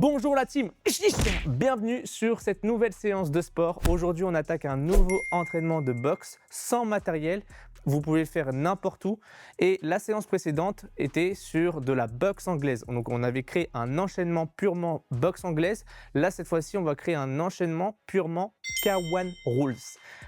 Bonjour la team, bienvenue sur cette nouvelle séance de sport. Aujourd'hui, on attaque un nouveau entraînement de boxe sans matériel. Vous pouvez le faire n'importe où. Et la séance précédente était sur de la boxe anglaise. Donc, on avait créé un enchaînement purement boxe anglaise. Là, cette fois-ci, on va créer un enchaînement purement K1 Rules.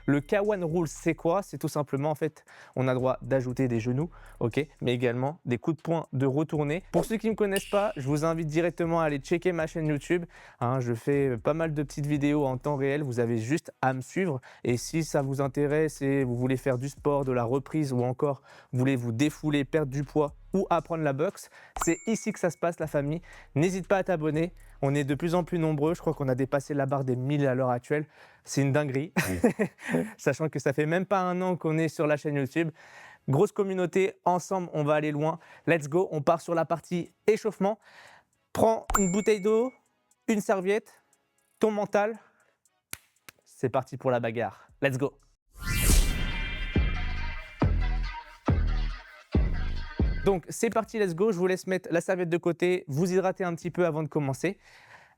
Le K1 Rules, c'est quoi? C'est tout simplement, en fait, on a droit d'ajouter des genoux, ok, mais également des coups de poing de retourner. Pour ceux qui ne me connaissent pas, je vous invite directement à aller checker ma chaîne YouTube. Je fais pas mal de petites vidéos en temps réel. Vous avez juste à me suivre. Et si ça vous intéresse et vous voulez faire du sport, de la reprise ou encore voulez vous défouler, perdre du poids ou apprendre la boxe, c'est ici que ça se passe, la famille. N'hésite pas à t'abonner. On est de plus en plus nombreux. Je crois qu'on a dépassé la barre des 1000 à l'heure actuelle. C'est une dinguerie. Sachant que ça fait même pas un an qu'on est sur la chaîne YouTube. Grosse communauté. Ensemble, on va aller loin. Let's go. On part sur la partie échauffement. Prends une bouteille d'eau, une serviette, ton mental. C'est parti pour la bagarre. Let's go. Donc, c'est parti, let's go. Je vous laisse mettre la serviette de côté, vous hydrater un petit peu avant de commencer.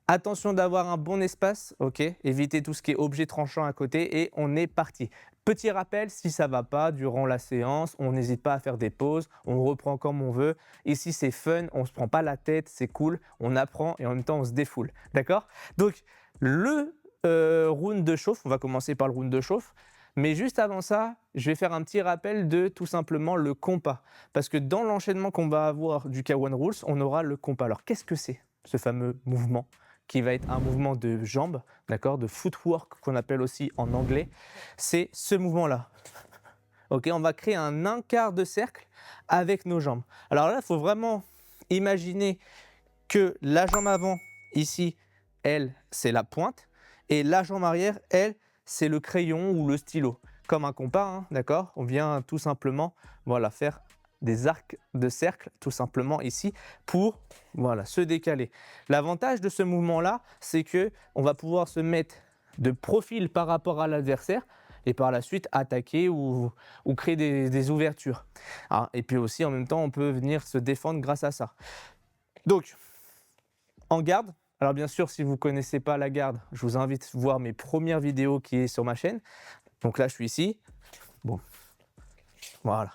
Attention d'avoir un bon espace, ok. Évitez tout ce qui est objet tranchant à côté et on est parti. Petit rappel, si ça ne va pas durant la séance, on n'hésite pas à faire des pauses, on reprend comme on veut. Ici, c'est fun, on ne se prend pas la tête, c'est cool, on apprend et en même temps, on se défoule, d'accord? Donc, le round de chauffe, on va commencer par le round de chauffe. Mais juste avant ça, je vais faire un petit rappel de tout simplement le compas. Parce que dans l'enchaînement qu'on va avoir du K1 Rules, on aura le compas. Alors, qu'est-ce que c'est ce fameux mouvement qui va être un mouvement de jambes, d'accord, de footwork qu'on appelle aussi en anglais? C'est ce mouvement-là. Ok, on va créer un quart de cercle avec nos jambes. Alors là, il faut vraiment imaginer que la jambe avant, ici, elle, c'est la pointe. Et la jambe arrière, elle, c'est le crayon ou le stylo, comme un compas, hein, d'accord? On vient tout simplement voilà, faire des arcs de cercle, tout simplement ici, pour voilà, se décaler. L'avantage de ce mouvement-là, c'est qu'on va pouvoir se mettre de profil par rapport à l'adversaire et par la suite attaquer ou créer des ouvertures. Et puis aussi, en même temps, on peut venir se défendre grâce à ça. Donc, en garde. Alors bien sûr, si vous ne connaissez pas la garde, je vous invite à voir mes premières vidéos qui est sur ma chaîne. Donc là, je suis ici. Bon, voilà.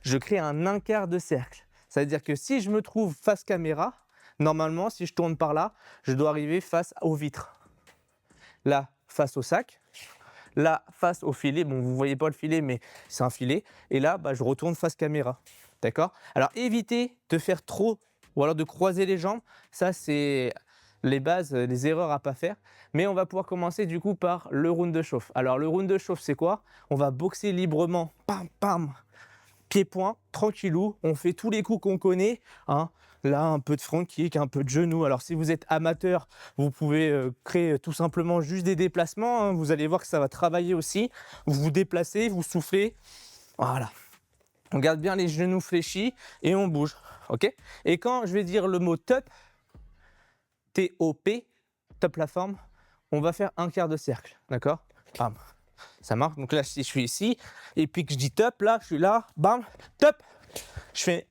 Je crée un quart de cercle. Ça veut dire que si je me trouve face caméra, normalement, si je tourne par là, je dois arriver face aux vitres. Là, face au sac. Là, face au filet. Bon, vous ne voyez pas le filet, mais c'est un filet. Et là, je retourne face caméra. D'accord? Alors, évitez de faire trop ou alors de croiser les jambes. Ça, c'est les bases, les erreurs à ne pas faire. Mais on va pouvoir commencer du coup par le round de chauffe. Alors, le round de chauffe, c'est quoi? On va boxer librement. Pam, pam. Pied-point, tranquillou. On fait tous les coups qu'on connaît. Là, un peu de front kick, un peu de genou. Alors, si vous êtes amateur, vous pouvez créer tout simplement juste des déplacements. Vous allez voir que ça va travailler aussi. Vous vous déplacez, vous soufflez. Voilà. On garde bien les genoux fléchis et on bouge. Ok? Et quand je vais dire le mot top, T-O-P, top la forme, on va faire un quart de cercle. D'accord? Bam. Ça marche. Donc là, si je suis ici et puis que je dis top, là, je suis là, bam, top. Je fais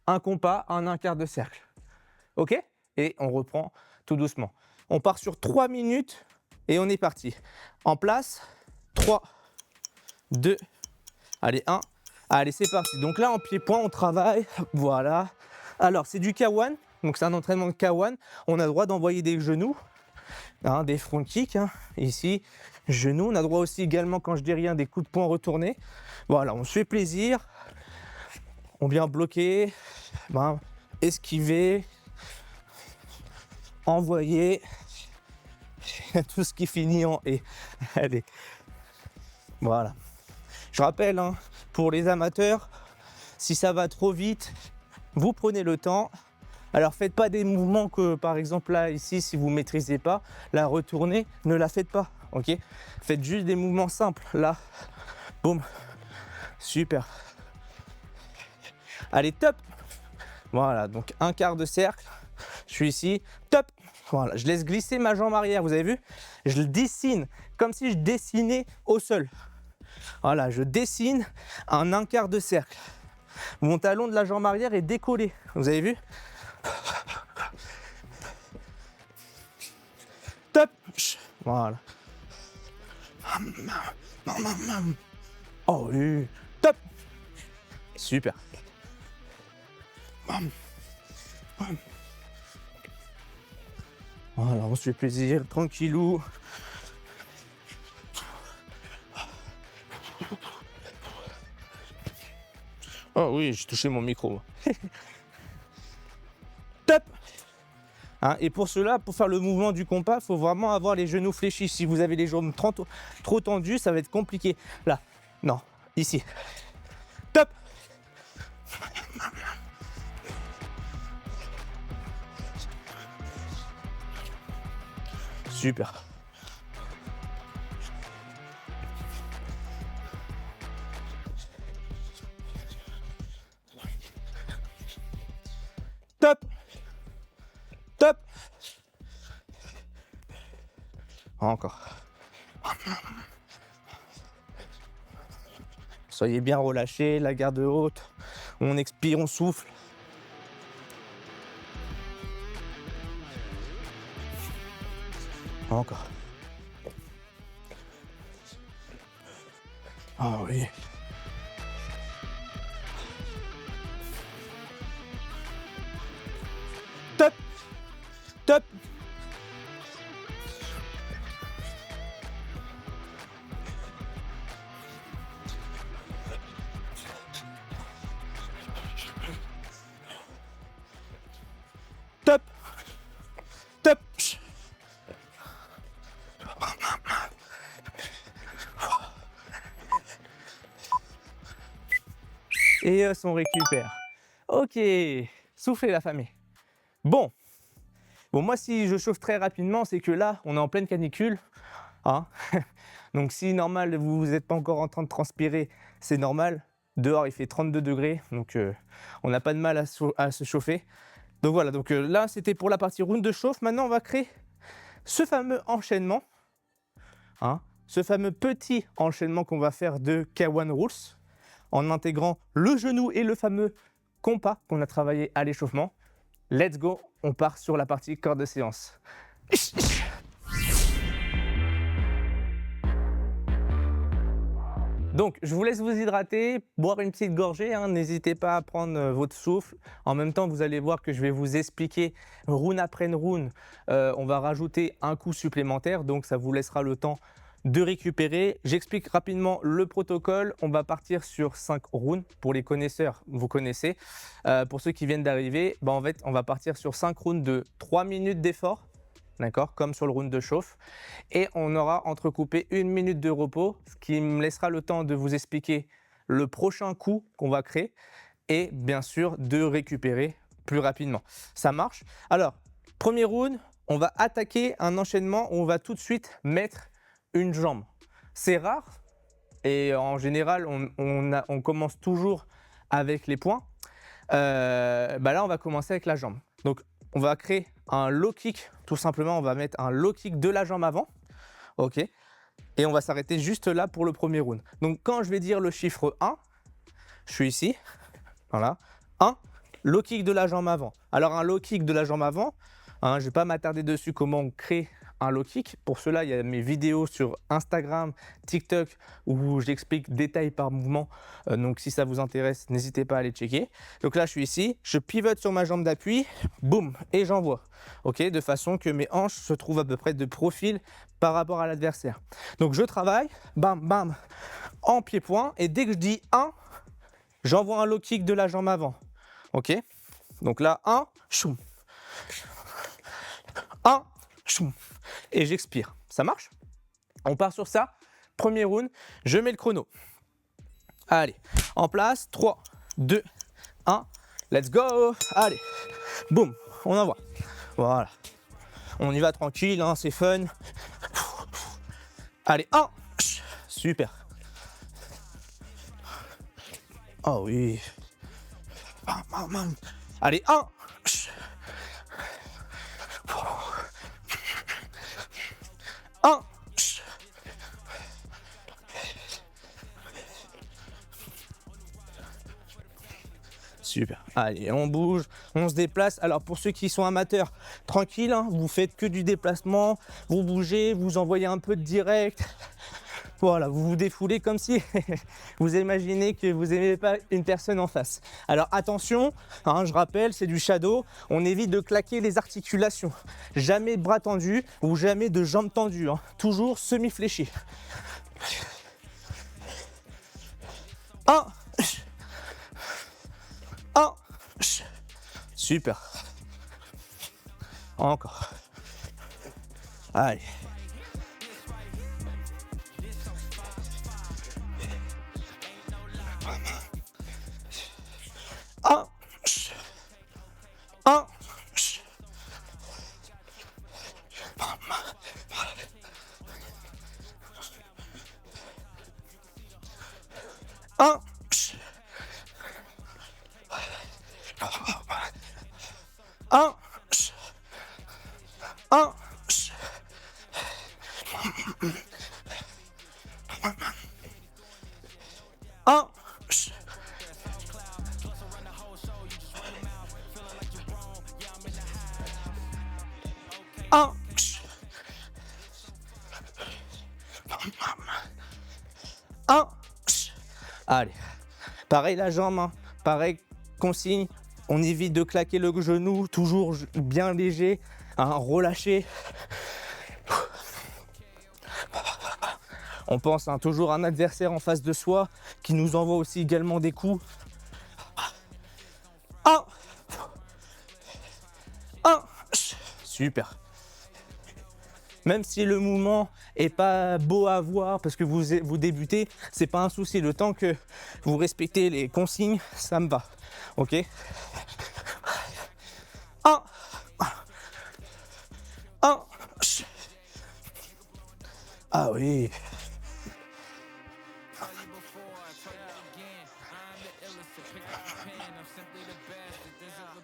un compas en un quart de cercle. Ok? Et on reprend tout doucement. On part sur 3 minutes et on est parti. En place, 3, 2, allez, 1. Allez, c'est parti. Donc là, en pied-point, on travaille. Voilà. Alors, c'est du K1. Donc, c'est un entraînement de K1. On a le droit d'envoyer des genoux, des front kicks. Ici, genoux. On a le droit aussi également, quand je dis rien, des coups de poing retournés. Voilà, on se fait plaisir. On vient bloquer, esquiver, envoyer. Tout ce qui finit en « et ». Allez. Voilà. Je rappelle, pour les amateurs, si ça va trop vite, vous prenez le temps. Alors, faites pas des mouvements que, par exemple, là, ici, si vous ne maîtrisez pas, la retournée, ne la faites pas, ok? Faites juste des mouvements simples. Là, boum, super. Allez, top. Voilà, donc un quart de cercle. Je suis ici, top. Voilà, je laisse glisser ma jambe arrière, vous avez vu? Je le dessine, comme si je dessinais au sol. Voilà, je dessine un quart de cercle. Mon talon de la jambe arrière est décollé. Vous avez vu? Voilà. Oh oui, top. Super. Voilà, on se fait plaisir, tranquillou. Oh oui, j'ai touché mon micro. Top. Hein, et pour cela, pour faire le mouvement du compas, il faut vraiment avoir les genoux fléchis. Si vous avez les jambes trop tendues, ça va être compliqué. Là, non, ici. Top. Super. Top. Top. Encore. Soyez bien relâchés, la garde haute. On expire, on souffle. Encore. Ah oui. Top. Top. Top. Top. Et on récupère. Ok, soufflez la famille. Bon, moi si je chauffe très rapidement, c'est que là, on est en pleine canicule. Hein. Donc si normal, vous n'êtes pas encore en train de transpirer, c'est normal. Dehors, il fait 32 degrés, donc on n'a pas de mal à se chauffer. Donc voilà, donc là, c'était pour la partie round de chauffe. Maintenant, on va créer ce fameux enchaînement. Hein, ce fameux petit enchaînement qu'on va faire de K1 Rules, en intégrant le genou et le fameux compas qu'on a travaillé à l'échauffement. Let's go, on part sur la partie corps de séance. Donc, je vous laisse vous hydrater, boire une petite gorgée, hein. N'hésitez pas à prendre votre souffle. En même temps, vous allez voir que je vais vous expliquer round après round. On va rajouter un coup supplémentaire, donc ça vous laissera le temps de récupérer. J'explique rapidement le protocole. On va partir sur 5 rounds. Pour les connaisseurs, vous connaissez. Pour ceux qui viennent d'arriver, en fait, on va partir sur 5 rounds de 3 minutes d'effort. D'accord, comme sur le round de chauffe. Et on aura entrecoupé 1 minute de repos, ce qui me laissera le temps de vous expliquer le prochain coup qu'on va créer et bien sûr de récupérer plus rapidement. Ça marche? Alors, premier round, on va attaquer un enchaînement où on va tout de suite mettre une jambe. C'est rare et en général, on commence toujours avec les poings. Là, on va commencer avec la jambe. Donc, on va créer un low kick, tout simplement, on va mettre un low kick de la jambe avant, ok, et on va s'arrêter juste là pour le premier round. Donc quand je vais dire le chiffre 1, je suis ici, voilà, 1, low kick de la jambe avant. Alors un low kick de la jambe avant, hein, je ne vais pas m'attarder dessus comment on crée un low kick. Pour cela, il y a mes vidéos sur Instagram, TikTok, où j'explique détail par mouvement. Donc si ça vous intéresse, n'hésitez pas à aller checker. Donc là, je suis ici, je pivote sur ma jambe d'appui, boum, et j'envoie. Ok, de façon que mes hanches se trouvent à peu près de profil par rapport à l'adversaire. Donc je travaille, bam, bam, en pied-point, et dès que je dis 1, j'envoie un low kick de la jambe avant. Ok, donc là, 1, choum. 1, choum. Et j'expire. Ça marche? On part sur ça. Premier round, je mets le chrono. Allez, en place, 3, 2, 1, let's go. Allez, boum, on envoie. Voilà. On y va tranquille, hein, c'est fun. Allez, 1, super. Oh oui. Allez, 1. Super. Allez, on bouge, on se déplace. Alors pour ceux qui sont amateurs, tranquille, hein, vous faites que du déplacement, vous bougez, vous envoyez un peu de direct. Voilà, vous vous défoulez comme si vous imaginez que vous n'aimez pas une personne en face. Alors attention, hein, je rappelle, c'est du shadow, on évite de claquer les articulations. Jamais de bras tendus ou jamais de jambes tendues, hein. Toujours semi-fléchi. 1, 1, super. Encore. Allez. 1, 1, 1, 1, 1, 1, 1. Allez, pareil la jambe, hein. Pareil, consigne, on évite de claquer le genou, toujours bien léger, hein, relâché. On pense, hein, toujours à un adversaire en face de soi qui nous envoie aussi également des coups. 1, 1, super. Même si le mouvement est pas beau à voir parce que vous débutez, c'est pas un souci. Le temps que vous respectez les consignes, ça me va. Ok. 1, 1. Ah oui.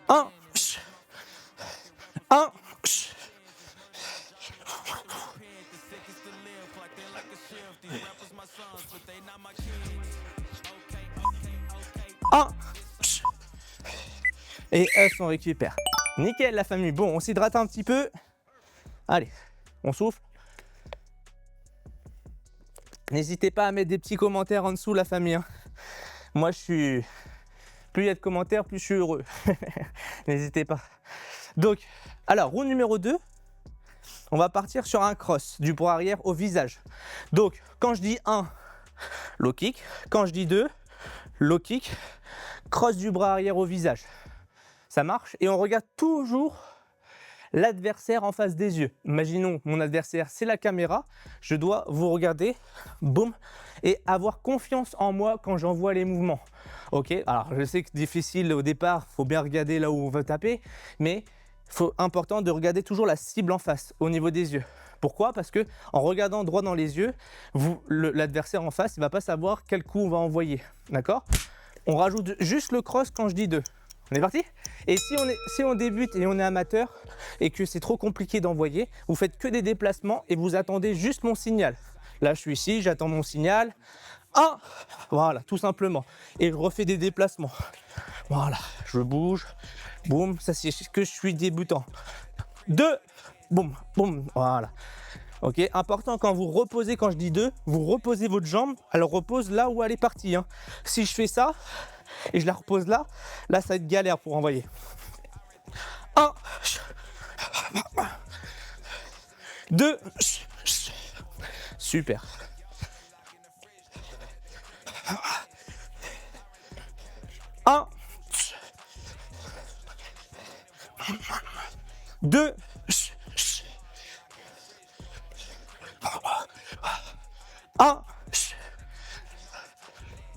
1, 1. 1. Et F, on récupère. Nickel la famille. Bon, on s'hydrate un petit peu. Allez, on souffle. N'hésitez pas à mettre des petits commentaires en dessous la famille, hein. Moi je suis... Plus il y a de commentaires, plus je suis heureux. N'hésitez pas. Donc, alors, roue numéro 2. On va partir sur un cross, du bras arrière au visage. Donc, quand je dis 1, low kick. Quand je dis 2, low kick. Cross du bras arrière au visage. Ça marche. Et on regarde toujours l'adversaire en face des yeux. Imaginons, mon adversaire, c'est la caméra. Je dois vous regarder, boum, et avoir confiance en moi quand j'envoie les mouvements. Ok, alors je sais que c'est difficile au départ, il faut bien regarder là où on veut taper, mais important de regarder toujours la cible en face, au niveau des yeux. Pourquoi? Parce que en regardant droit dans les yeux, l'adversaire en face, il ne va pas savoir quel coup on va envoyer. D'accord? On rajoute juste le cross quand je dis 2. On est parti? Et si on débute et on est amateur et que c'est trop compliqué d'envoyer, vous faites que des déplacements et vous attendez juste mon signal. Là, je suis ici, j'attends mon signal. 1, voilà, tout simplement. Et je refais des déplacements. Voilà, je bouge, boum, ça c'est que je suis débutant. 2, boum, boum, voilà. Ok, important quand vous reposez, quand je dis 2, vous reposez votre jambe, elle repose là où elle est partie, hein. Si je fais ça et je la repose là, ça va être galère pour envoyer. 1, 2, super. 1, 2, 1,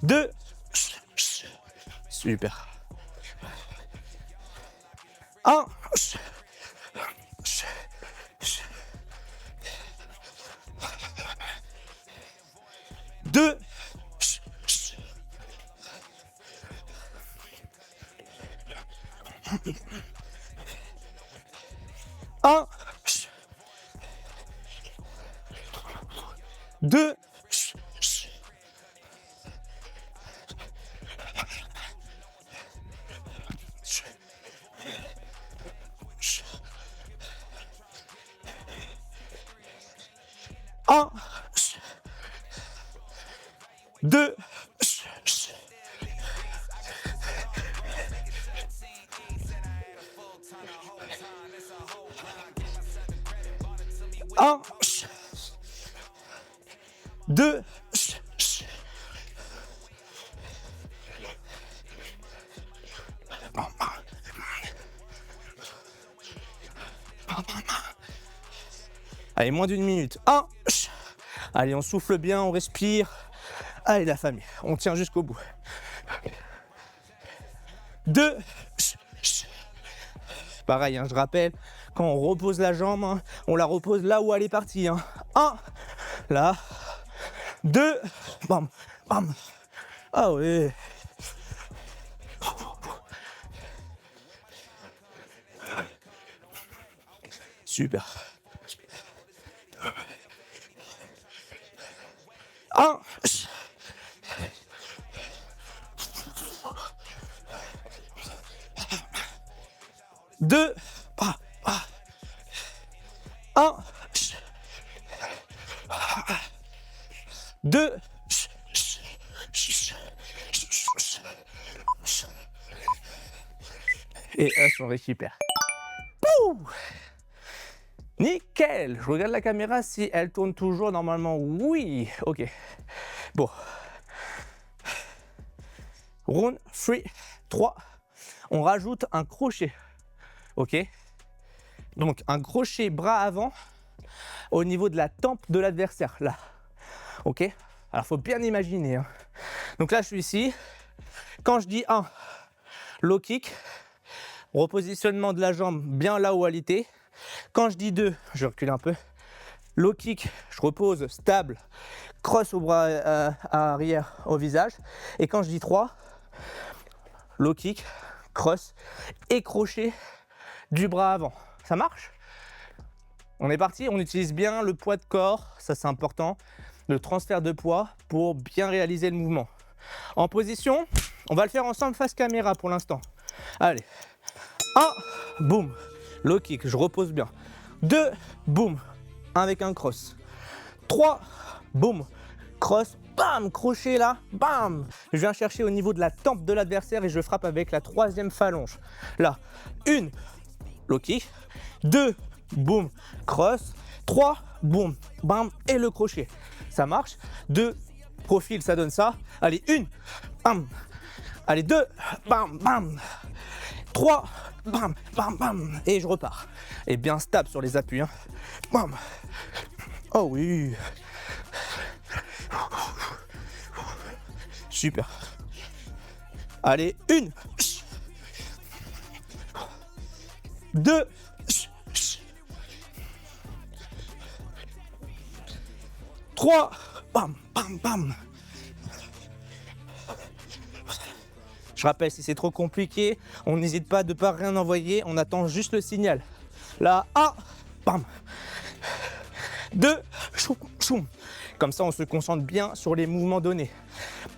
2, super. 1, 2, 1, 2, 2, 1, 2, 1, 2, allez, moins d'une minute. 1, allez, on souffle bien, on respire. Allez, la famille, on tient jusqu'au bout. 2, pareil, hein, je rappelle, quand on repose la jambe, hein, on la repose là où elle est partie. 1, là, 2, bam, bam. Ah oui. Super. 1, 2, 1, 2, et on récupère. Pouh! Nickel! Je regarde la caméra si elle tourne toujours. Normalement, oui. Ok. Bon. Round 3. On rajoute un crochet. Ok? Donc, un crochet bras avant au niveau de la tempe de l'adversaire. Là. Ok? Alors, il faut bien imaginer. Hein. Donc là, je suis ici. Quand je dis 1, low kick, repositionnement de la jambe bien là où elle était. Quand je dis 2, je recule un peu. Low kick, je repose stable, cross au bras arrière au visage. Et quand je dis 3, low kick, cross et crochet du bras avant. Ça marche? On est parti, on utilise bien le poids de corps, ça c'est important, le transfert de poids pour bien réaliser le mouvement. En position, on va le faire ensemble face caméra pour l'instant. Allez, 1, boum, low kick, je repose bien. 2, boum, avec un cross. 3, boum, cross, bam, crochet là, bam. Je viens chercher au niveau de la tempe de l'adversaire et je frappe avec la 3e phalange. Là, 1, low kick, 2, boum, cross, 3, boum, bam, et le crochet. Ça marche. 2, profil, ça donne ça. Allez, 1, bam. Allez, 2, bam, bam. 3, bam, bam, bam. Et je repars. Et bien stable sur les appuis. Hein. Bam. Oh oui. Super. Allez, 1, 2, 3, bam, bam, bam. Je rappelle, si c'est trop compliqué, on n'hésite pas de ne pas rien envoyer, on attend juste le signal. Là, 1, bam. 2, choum, choum. Comme ça, on se concentre bien sur les mouvements donnés.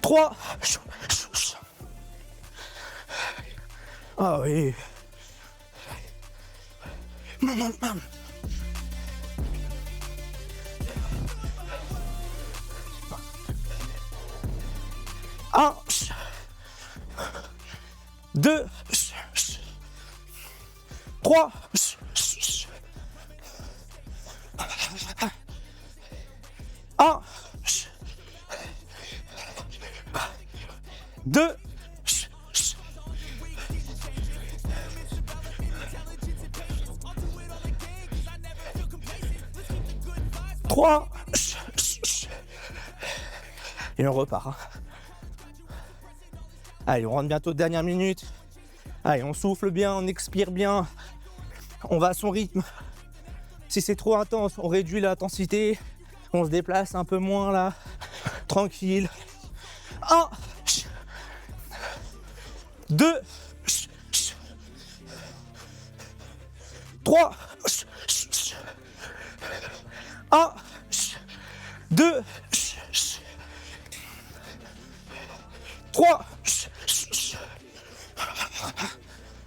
3, choum, choum, choum. Ah oui. Bam, bam. 1, 2, 3, 1, 2, 3, et on repart. Hein. Allez, on rentre bientôt dernière minute. Allez, on souffle bien, on expire bien. On va à son rythme. Si c'est trop intense, on réduit l'intensité. On se déplace un peu moins là. Tranquille. 1, 2, 3, 1, 2, 3.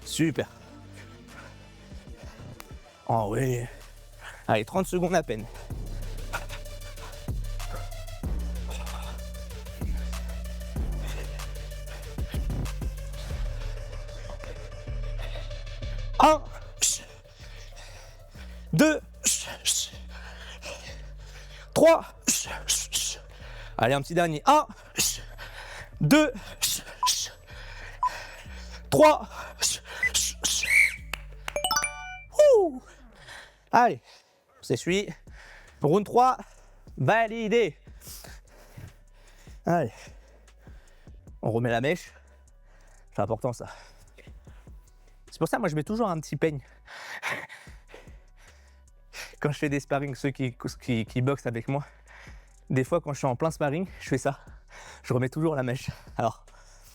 Super. Oh oui. Allez, 30 secondes à peine. 2, 3. Allez, un petit dernier. 1, 2, 3. Allez, on s'essuie. Round 3, validé. Allez, on remet la mèche. C'est important ça. C'est pour ça, moi, je mets toujours un petit peigne. Quand je fais des sparring, ceux qui boxent avec moi, des fois, quand je suis en plein sparring, je fais ça. Je remets toujours la mèche. Alors,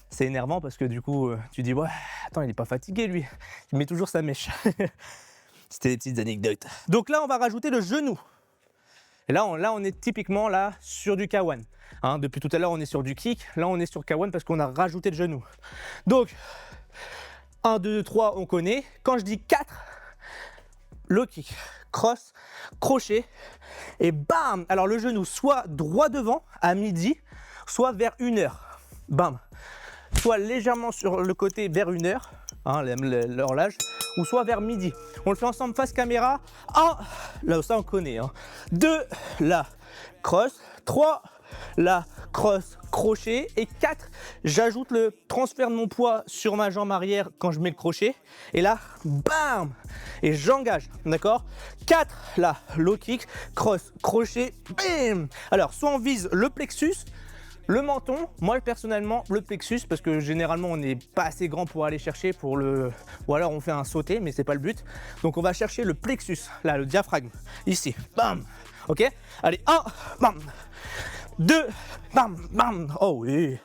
c'est énervant parce que du coup, tu dis, ouais, attends, il n'est pas fatigué, lui. Il met toujours sa mèche. C'était des petites anecdotes. Donc là, on va rajouter le genou. Et là, on est typiquement là sur du K1. Hein, depuis tout à l'heure, on est sur du kick. Là, on est sur K1 parce qu'on a rajouté le genou. Donc, 1, 2, 3, on connaît. Quand je dis 4, low kick, cross, crochet et bam. Alors, le genou soit droit devant à midi, soit vers 1h. Bam. Soit légèrement sur le côté vers 1h, hein, l'horloge, ou soit vers midi. On le fait ensemble face caméra. 1, là ça on connaît. 2, là, cross. 3, là, cross, crochet. Et 4, j'ajoute le transfert de mon poids sur ma jambe arrière quand je mets le crochet. Et là, bam. Et j'engage, d'accord. 4, là, low kick, cross, crochet, bam. Alors, soit on vise le plexus, le menton, moi personnellement le plexus parce que généralement on n'est pas assez grand pour aller chercher pour le... ou alors on fait un sauté mais c'est pas le but. Donc on va chercher le plexus, là le diaphragme, ici, bam, ok. Allez, 1, bam, 2, bam, bam, oh oui.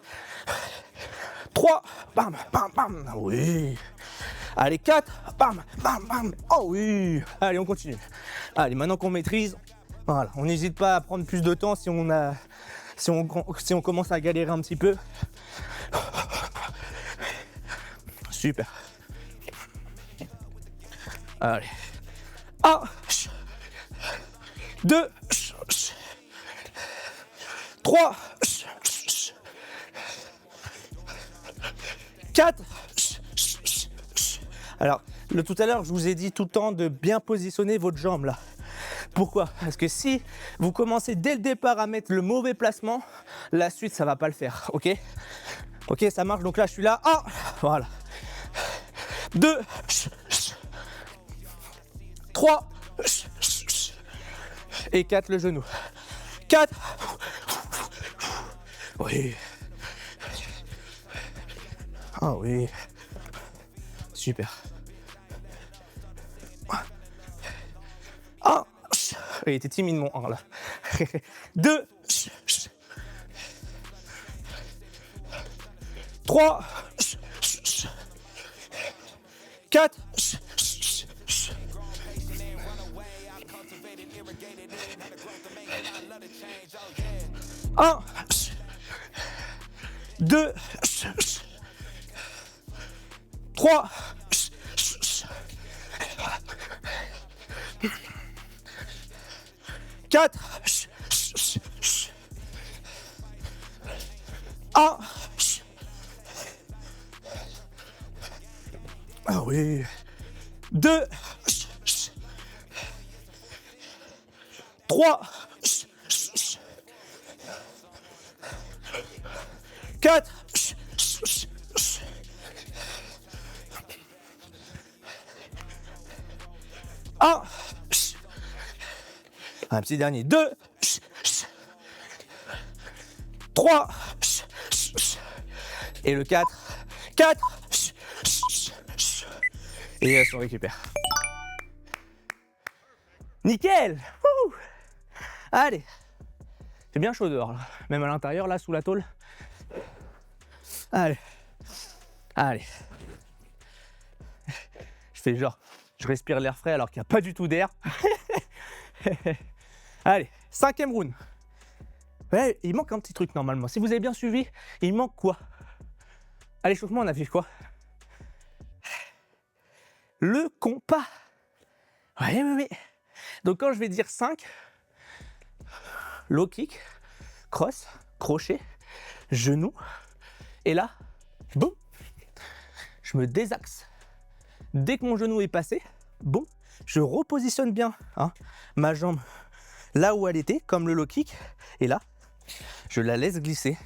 3, bam, bam, bam, oui. Allez, 4, bam, bam, bam, oh oui. Allez, on continue. Allez, maintenant qu'on maîtrise, voilà, on n'hésite pas à prendre plus de temps si on commence à galérer un petit peu. Super. Allez. 1, 2, 3, 4. Alors, tout à l'heure, je vous ai dit tout le temps de bien positionner votre jambe là. Pourquoi? Parce que si vous commencez dès le départ à mettre le mauvais placement, la suite, ça va pas le faire, ok? Ok, ça marche, donc là, je suis là, 1, voilà. 2, 3, et 4, le genou. 4, oui. Ah oui, super. 1, il était timide mon 1 là. 2, 3, 4, 1, 2, 3, 4, 1. Ah oui. 2, 3, 4, 1. Un petit dernier. 2, 3. Et le 4. 4. Et on récupère. Nickel. Wouh. Allez. C'est bien chaud dehors, là. Même à l'intérieur, là, sous la tôle. Allez. Allez. Je fais genre, je respire l'air frais alors qu'il n'y a pas du tout d'air. Allez, 5e round. Ouais, il manque un petit truc normalement. Si vous avez bien suivi, il manque quoi? À l'échauffement, on a vu quoi? Le compas. Oui. Donc quand je vais dire 5, low kick, cross, crochet, genou. Et là, boum, je me désaxe. Dès que mon genou est passé, boum, je repositionne bien hein, ma jambe là où elle était, comme le low kick. Et là, je la laisse glisser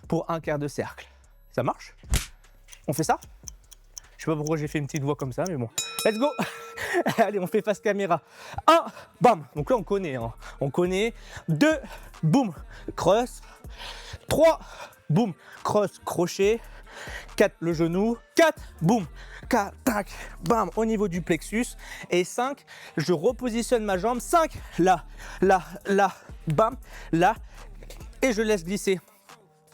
pour un quart de cercle. Ça marche? On fait ça? Je sais pas pourquoi j'ai fait une petite voix comme ça, mais bon. Let's go. Allez, on fait face caméra. 1, bam. Donc là, on connaît. Hein. On connaît. 2, boum, cross. 3, boum, cross, crochet. 4, le genou. 4, boum, tac, bam, au niveau du plexus. Et 5, je repositionne ma jambe. 5, là, là, là, bam, là. Et je laisse glisser.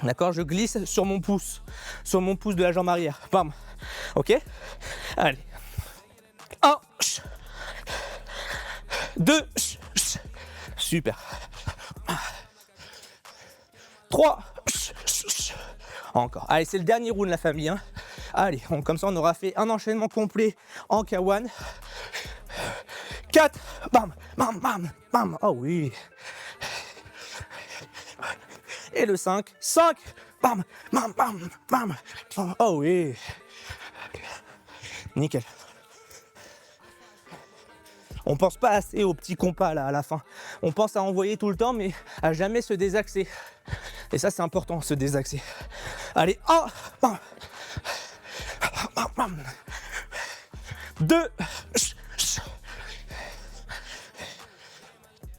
D'accord, je glisse sur mon pouce de la jambe arrière. Bam. Ok. Allez. 1, 2, super. 3, encore. Allez, c'est le dernier round, la famille. Hein. Allez, comme ça, on aura fait un enchaînement complet en K1. 4, bam, bam, bam, bam. Oh oui. Et le 5, bam, bam, bam, bam. Oh oui. Nickel. On pense pas assez au petit compas là à la fin. On pense à envoyer tout le temps, mais à jamais se désaxer. Et ça, c'est important, se désaxer. Allez, 1, bam, bam, bam. 2,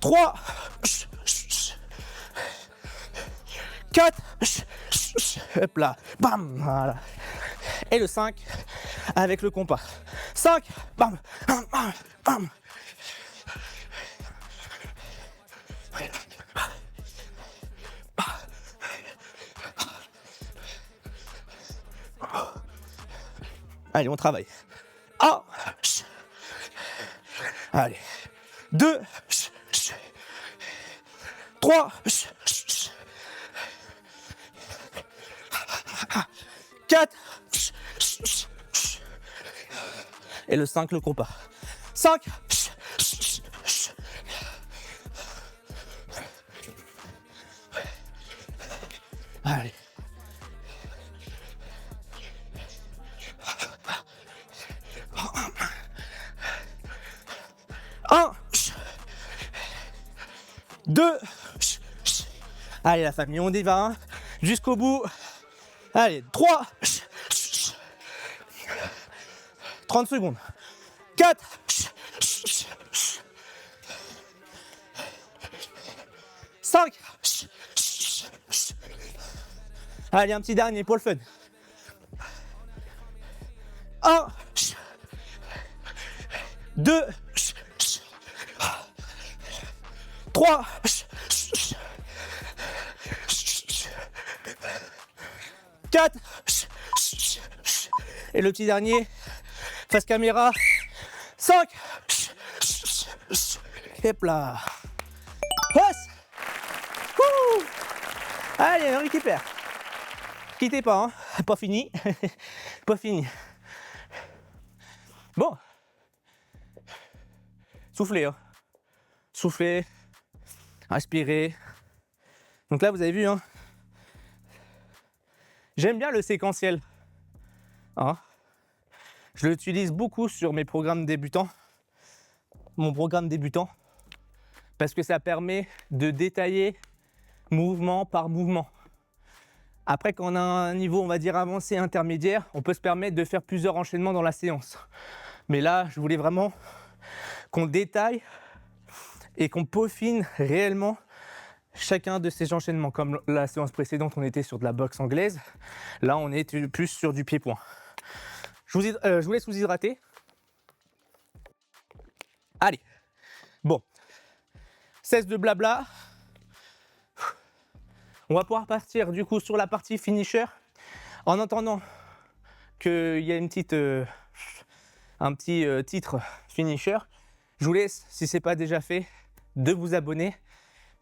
3, 4, hop là, bam, voilà. Et le 5 avec le compas. 5, bam, bam, bam, bam. Allez, on travaille. 1, allez. 2, 3, 4, et le 5, le compas. 5, allez. Un, 2, allez la famille, on y va, hein, jusqu'au bout. Allez, 3, 30 secondes. 4, 5, allez, un petit dernier pour le fun. 1, 2, 3, 4, et le petit dernier, face caméra, 5, hop là, passe. Allez, on récupère. Quittez pas, hein. Pas fini, pas fini. Bon, soufflez, hein. Soufflez, respirez. Donc là, vous avez vu, hein. J'aime bien le séquentiel. Hein. Je l'utilise beaucoup sur mes programmes débutants, mon programme débutant, parce que ça permet de détailler mouvement par mouvement. Après, quand on a un niveau, on va dire, avancé, intermédiaire, on peut se permettre de faire plusieurs enchaînements dans la séance. Mais là, je voulais vraiment qu'on détaille et qu'on peaufine réellement chacun de ces enchaînements. Comme la séance précédente, on était sur de la boxe anglaise. Là, on est plus sur du pied-point. Je vous laisse vous hydrater. Allez, bon, cesse de blabla. On va pouvoir partir du coup sur la partie finisher. En attendant qu'il y ait un petit titre finisher, je vous laisse, si ce n'est pas déjà fait, de vous abonner.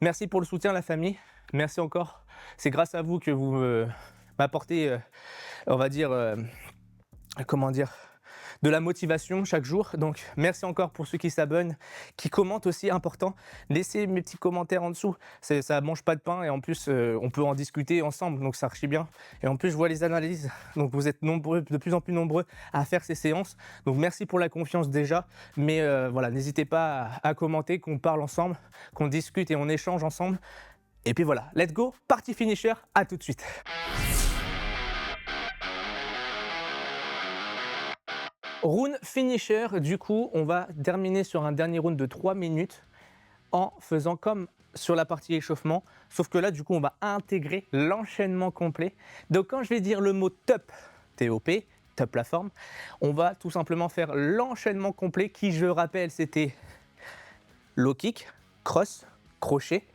Merci pour le soutien, la famille. Merci encore. C'est grâce à vous que vous m'apportez, on va dire, comment dire, de la motivation chaque jour. Donc merci encore pour ceux qui s'abonnent, qui commentent aussi, important. Laissez mes petits commentaires en dessous, ça mange pas de pain et en plus on peut en discuter ensemble, donc ça archi bien. Et en plus je vois les analyses, donc vous êtes nombreux, de plus en plus nombreux à faire ces séances. Donc merci pour la confiance déjà, mais voilà, n'hésitez pas à commenter, qu'on parle ensemble, qu'on discute et on échange ensemble. Et puis voilà, let's go, partie finisher, à tout de suite. Round finisher, du coup, on va terminer sur un dernier round de 3 minutes en faisant comme sur la partie échauffement, sauf que là, du coup, on va intégrer l'enchaînement complet. Donc quand je vais dire le mot top, T-O-P, top la forme, on va tout simplement faire l'enchaînement complet qui, je rappelle, c'était low kick, cross, crochet,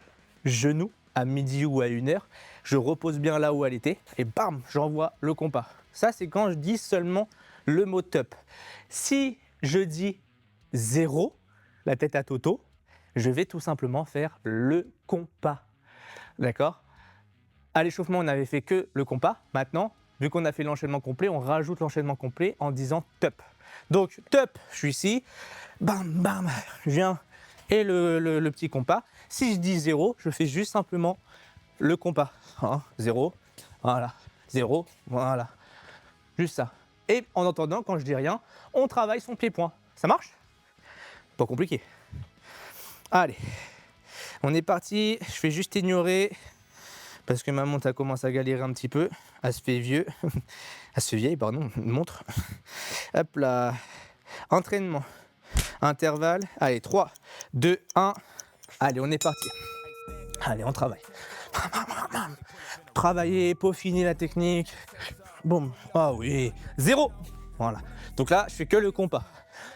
genou à midi ou à 1h. Je repose bien là où elle était et bam, j'envoie le compas. Ça, c'est quand je dis seulement le mot top. Si je dis 0, la tête à Toto, je vais tout simplement faire le compas. D'accord? À l'échauffement, on n'avait fait que le compas. Maintenant, vu qu'on a fait l'enchaînement complet, on rajoute l'enchaînement complet en disant top. Donc top, je suis ici, bam, bam, je viens et le petit compas. Si je dis 0, je fais juste simplement le compas. 0, voilà, 0, voilà, juste ça. Et en entendant, quand je dis rien, on travaille son pied-point. Ça marche? Pas compliqué. Allez, on est parti. Je fais juste ignorer parce que ma montre a commencé à galérer un petit peu. Elle se fait vieux. Elle se fait vieille, pardon, une montre. Hop là. Entraînement. Intervalle. Allez, 3, 2, 1. Allez, on est parti. Allez, on travaille. Travailler, peaufiner la technique. Boum. Ah oui. 0. Voilà. Donc là, je fais que le compas.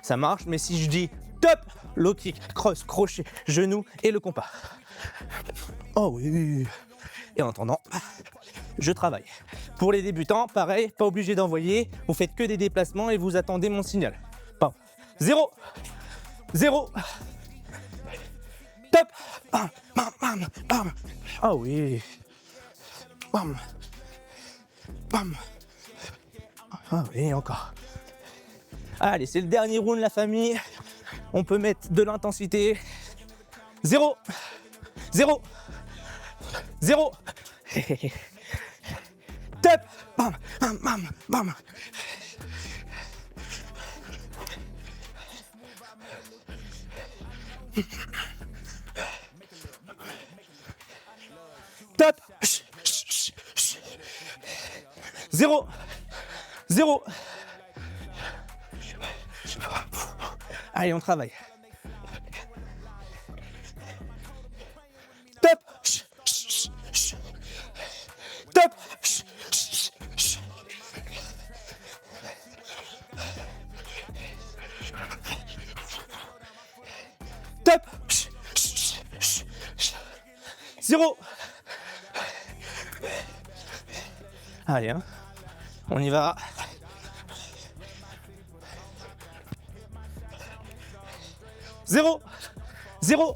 Ça marche, mais si je dis top, low kick, cross, crochet, genou et le compas. Oh oui. Et en attendant, je travaille. Pour les débutants, pareil, pas obligé d'envoyer. Vous faites que des déplacements et vous attendez mon signal. Bam. 0. 0. Top. Bam, bam, bam, bam. Ah oui. Bam. Bam. Ah oui, encore. Allez, c'est le dernier round, la famille. On peut mettre de l'intensité. 0. 0. 0. Top. Bam, bam, bam, bam. Top. 0. 0. Allez, on travaille. Top. Top. Top. 0. Allez, hein. On y va. 0. 0.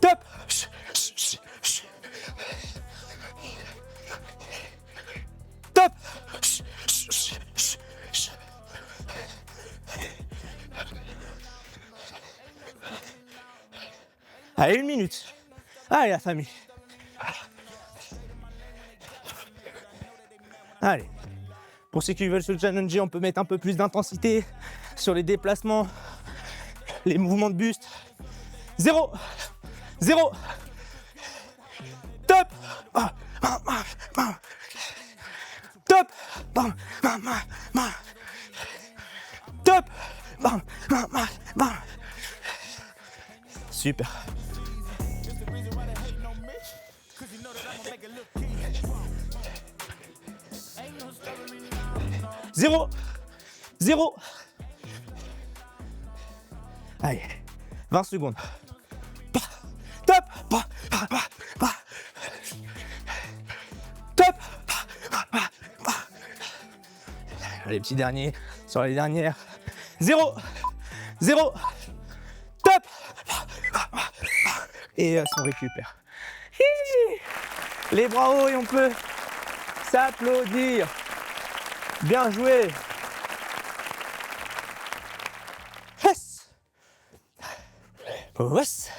Top. Top. Allez, 1 minute. Allez, la famille. Allez. Pour ceux qui veulent se challenger, on peut mettre un peu plus d'intensité sur les déplacements, les mouvements de buste. 0. 0. Top. Top. Top. Super. 0. 0. Allez, 20 secondes. Top. Top. Les petits derniers sur les dernières. 0. 0. Top. Et on récupère. Les bras hauts et on peut s'applaudir. Bien joué. Oups.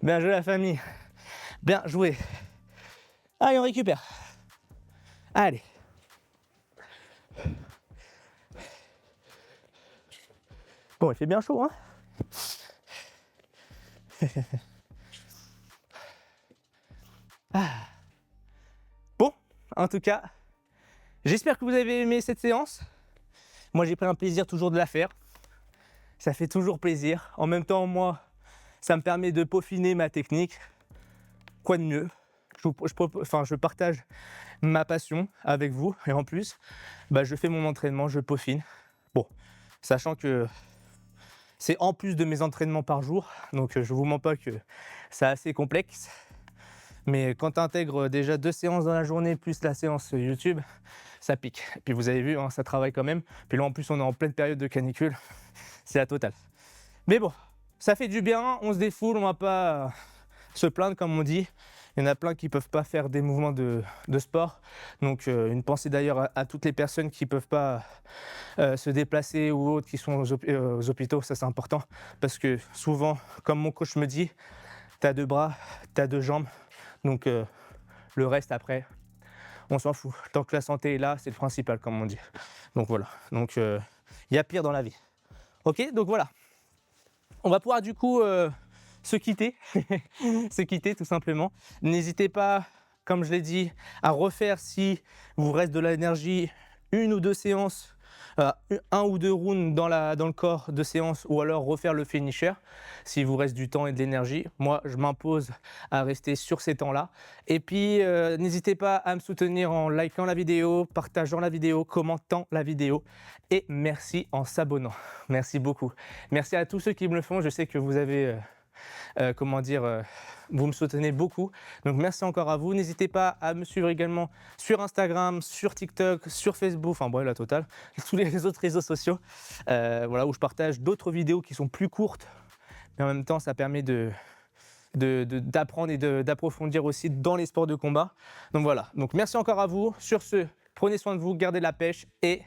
Bien joué la famille. Bien joué. Allez, on récupère. Allez. Bon, il fait bien chaud, hein. Bon, en tout cas, j'espère que vous avez aimé cette séance. Moi, j'ai pris un plaisir toujours de la faire. Ça fait toujours plaisir. En même temps, moi, ça me permet de peaufiner ma technique. Quoi de mieux? Je partage ma passion avec vous et en plus, je fais mon entraînement, je peaufine. Bon, sachant que c'est en plus de mes entraînements par jour, donc je vous mens pas que c'est assez complexe. Mais quand tu intègres déjà 2 séances dans la journée plus la séance YouTube, ça pique. Et puis vous avez vu, hein, ça travaille quand même. Puis là en plus on est en pleine période de canicule, c'est la totale. Mais bon, ça fait du bien, on se défoule, on va pas se plaindre comme on dit. Il y en a plein qui ne peuvent pas faire des mouvements de sport. Donc une pensée d'ailleurs à toutes les personnes qui ne peuvent pas se déplacer ou autres, qui sont aux hôpitaux, ça c'est important. Parce que souvent, comme mon coach me dit, tu as 2 bras, tu as 2 jambes. Donc le reste après, on s'en fout. Tant que la santé est là, c'est le principal comme on dit. Donc voilà, donc il y a pire dans la vie. Ok, donc voilà. On va pouvoir du coup se quitter, se quitter tout simplement. N'hésitez pas, comme je l'ai dit, à refaire si vous reste de l'énergie 1 ou 2 séances, 1 ou 2 rounds dans le corps de séance ou alors refaire le finisher s'il vous reste du temps et de l'énergie. Moi, je m'impose à rester sur ces temps-là. Et puis, n'hésitez pas à me soutenir en likant la vidéo, partageant la vidéo, commentant la vidéo et merci en s'abonnant. Merci beaucoup. Merci à tous ceux qui me le font. Je sais que vous avez... vous me soutenez beaucoup, donc merci encore à vous. N'hésitez pas à me suivre également sur Instagram, sur TikTok, sur Facebook, enfin bref la totale, tous les autres réseaux sociaux, voilà, où je partage d'autres vidéos qui sont plus courtes, mais en même temps ça permet d'apprendre et d'approfondir aussi dans les sports de combat. Donc voilà, donc merci encore à vous. Sur ce, prenez soin de vous, gardez la pêche et...